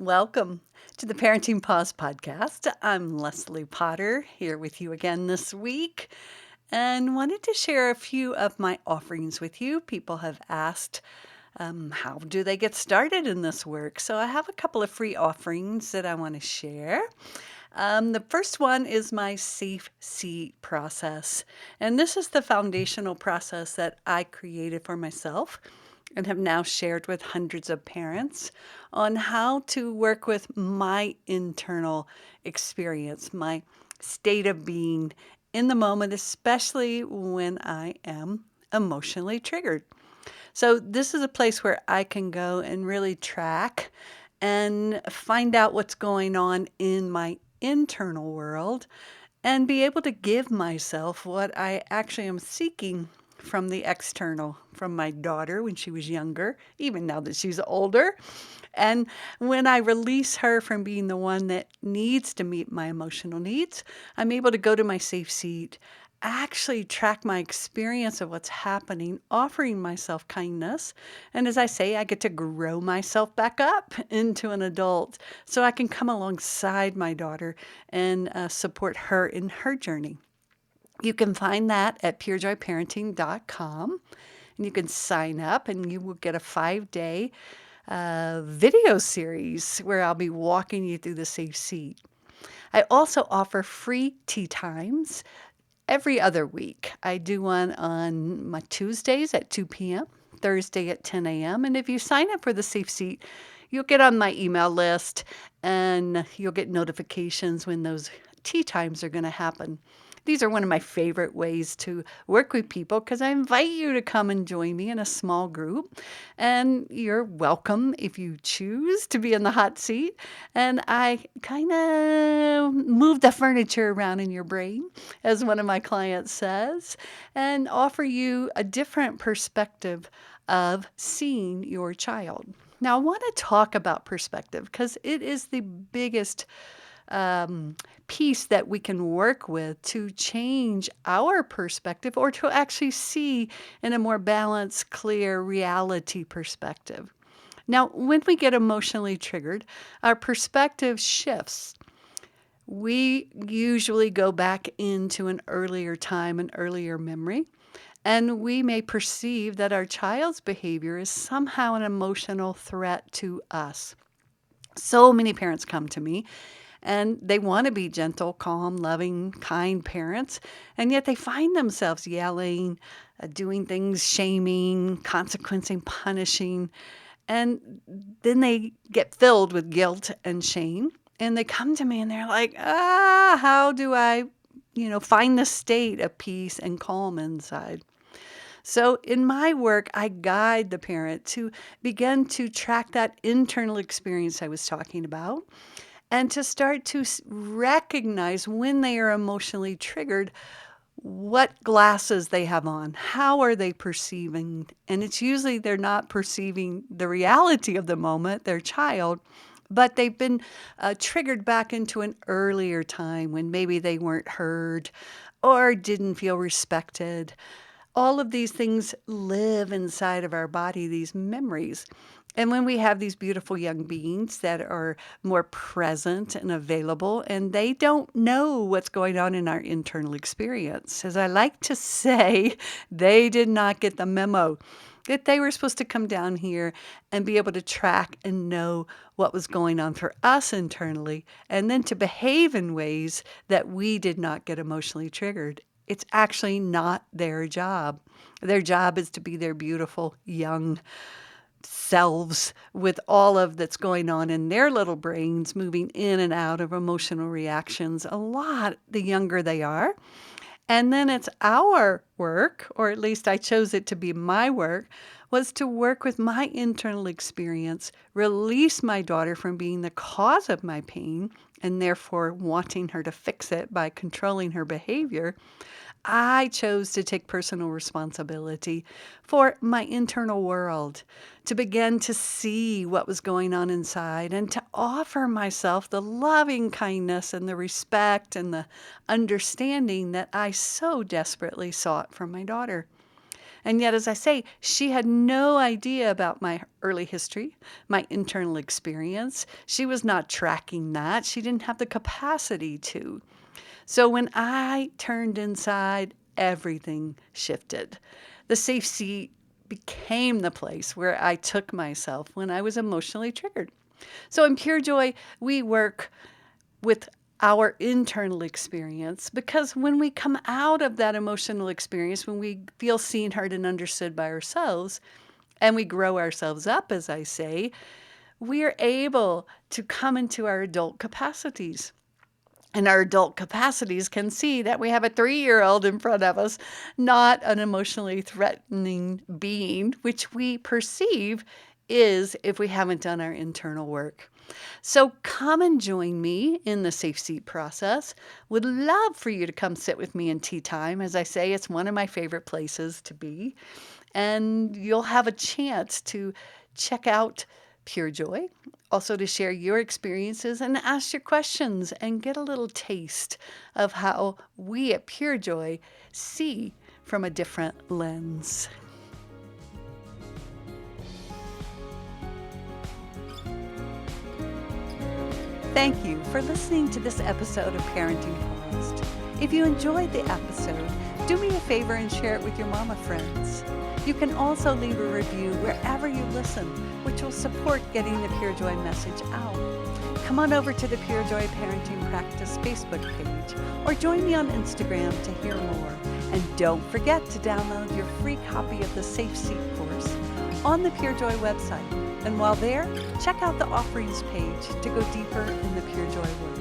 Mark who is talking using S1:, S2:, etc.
S1: Welcome to the Parenting Pause podcast. I'm Leslie Potter here with you again this week and wanted to share a few of my offerings with you. People have asked, how do they get started in this work? So I have a couple of free offerings that I want to share. The first one is my safe seat process. And this is the foundational process that I created for myself and have now shared with hundreds of parents on how to work with my internal experience, my state of being in the moment, especially when I am emotionally triggered. So, this is a place where I can go and really track and find out what's going on in my internal world and be able to give myself what I actually am seeking from the external, from my daughter when she was younger, even now that she's older. And when I release her from being the one that needs to meet my emotional needs, I'm able to go to my safe seat, actually track my experience of what's happening, offering myself kindness. And as I say, I get to grow myself back up into an adult so I can come alongside my daughter and support her in her journey. You can find that at purejoyparenting.com, and you can sign up and you will get a 5-day video series where I'll be walking you through the safe seat. I also offer free tea times every other week. I do one on my Tuesdays at 2 p.m., Thursday at 10 a.m. And if you sign up for the safe seat, you'll get on my email list and you'll get notifications when those tea times are going to happen. These are one of my favorite ways to work with people because I invite you to come and join me in a small group. And you're welcome if you choose to be in the hot seat. And I kind of move the furniture around in your brain, as one of my clients says, and offer you a different perspective of seeing your child. Now, I want to talk about perspective because it is the biggest piece that we can work with to change our perspective or to actually see in a more balanced, clear reality perspective. Now, when we get emotionally triggered, our perspective shifts. We usually go back into an earlier time, an earlier memory, and we may perceive that our child's behavior is somehow an emotional threat to us. So many parents come to me and they want to be gentle, calm, loving, kind parents, and yet they find themselves yelling, doing things, shaming, consequencing, punishing, and then they get filled with guilt and shame, and they come to me and they're like, how do I, find the state of peace and calm inside? So in my work, I guide the parent to begin to track that internal experience I was talking about and to start to recognize when they are emotionally triggered, what glasses they have on, how are they perceiving? And it's usually they're not perceiving the reality of the moment, their child, but they've been triggered back into an earlier time when maybe they weren't heard or didn't feel respected. All of these things live inside of our body, these memories. And when we have these beautiful young beings that are more present and available, and they don't know what's going on in our internal experience, as I like to say, they did not get the memo that they were supposed to come down here and be able to track and know what was going on for us internally, and then to behave in ways that we did not get emotionally triggered. It's actually not their job. Their job is to be their beautiful young selves with all of that's going on in their little brains, moving in and out of emotional reactions a lot the younger they are. And then it's our work, or at least I chose it to be my work, was to work with my internal experience, release my daughter from being the cause of my pain, and therefore wanting her to fix it by controlling her behavior. I chose to take personal responsibility for my internal world, to begin to see what was going on inside and to offer myself the loving kindness and the respect and the understanding that I so desperately sought from my daughter. And yet, as I say, she had no idea about my early history, my internal experience. She was not tracking that. She didn't have the capacity to. So when I turned inside, everything shifted. The safe seat became the place where I took myself when I was emotionally triggered. So in Purejoy, we work with our internal experience, because when we come out of that emotional experience, when we feel seen, heard, and understood by ourselves, and we grow ourselves up, as I say, we are able to come into our adult capacities. And our adult capacities can see that we have a 3-year-old in front of us, not an emotionally threatening being, which we perceive is if we haven't done our internal work. So come and join me in the safe seat process. Would love for you to come sit with me in tea time. As I say, it's one of my favorite places to be. And you'll have a chance to check out Purejoy, also to share your experiences and ask your questions and get a little taste of how we at Purejoy see from a different lens. Thank you for listening to this episode of Parenting Paused. If you enjoyed the episode, do me a favor and share it with your mama friends. You can also leave a review wherever you listen, which will support getting the Purejoy message out. Come on over to the Purejoy Parenting Practice Facebook page or join me on Instagram to hear more. And don't forget to download your free copy of the Safe Seat course on the Purejoy website. And while there, check out the offerings page to go deeper in the Purejoy work.